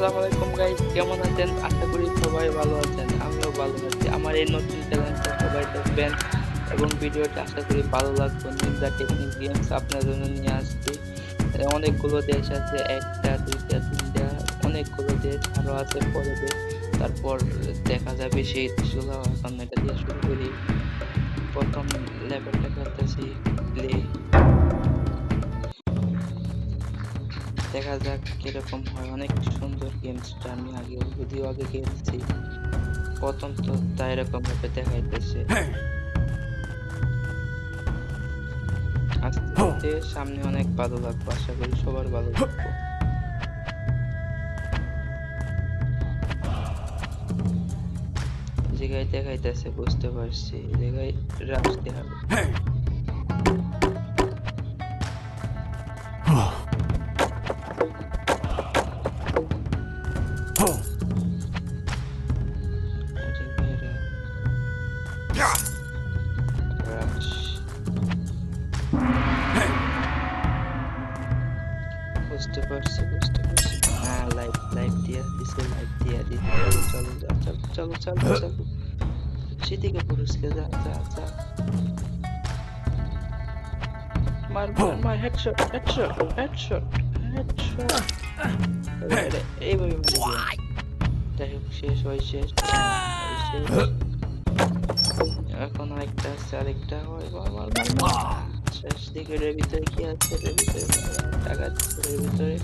আসসালামু আলাইকুম গাইস, কেমন আছেন? আশা করি সবাই ভালো আছেন। আমিও ভালো আছি। আমার এই নতুন চ্যালেঞ্জটা সবাই দেখবেন এবং ভিডিওটা আশা করি ভালো লাগবে। নিনজা টেকনিক গেমস আপনার জন্য নিয়ে আসছি। অনেকগুলো দেশ আছে, একটা দুইটা তিনটা, অনেকগুলো দেশ আরো আছে পরে দেশ। তারপর দেখা যাবে সেই দেশগুলো। এখন এটা দিয়ে শুরু করি। প্রথম লেভেলটা খেলতেছি, প্লে। দেখা যাক কিরকম হয়। অনেক সুন্দর গেমসটা, আমি আগেও যদিও আগে খেলছি। প্রথম তো তাই এরকম ভাবে দেখাইতেছে। আস্তে আস্তে সামনে অনেক ভালো লাগবে, আশা করি সবার ভালো লাগবে। এই জায়গায় দেখাইতেছে, বুঝতে পারছি এই জায়গায় রাশ দেখাবে। এই জায়গায় রাশ। বুঝতে পারছি, বুঝতে পারছি। হ্যাঁ, লাইভ লাইভ দিয়া দিছে, লাইভ দিয়া দিছে। চলো চলো, যা, চলো চলো চলো চলো। সেদিকে পুরুষকে, যা যা যা। মার মার মার, হেডশট হেডশট হেডশট হেডশট। এইভাবে মেরে দিলাম। যাই হোক, শেষ হয়, শেষ। এই শেষ। এখন আরেকটা আছে, আরেকটা হয়। মার মার মার মার। শেষ দিকে এর ভিতরে কি আছে? এর ভিতরে টাকা আছে, এর ভিতরে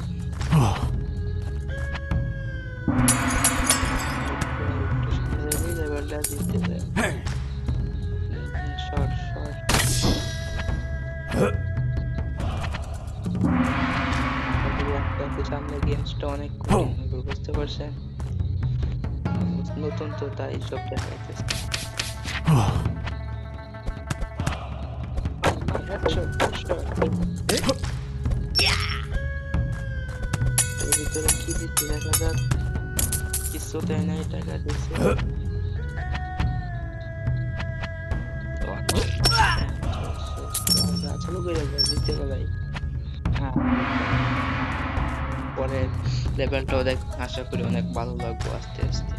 একটু সামনে যাবি, লেভেলটা দিতে যায়। Short short. আস্তে আস্তে সামনে, গেমসটা অনেক কঠিন হবে, বুঝতে পারছেন? নতুন তো তাই সব দেখাইতেছে। মার মার, হেডশট হেডশট। এর ভিতরে কি দিচ্ছে দেখা যাক। কিছু দেয় নাই, টাকা দিছে। চালু করে দাও, জিততে গেলাই। হ্যাঁ, পরের লেভেলটাও দেখ, আশা করি অনেক ভালো লাগবে আস্তে আস্তে।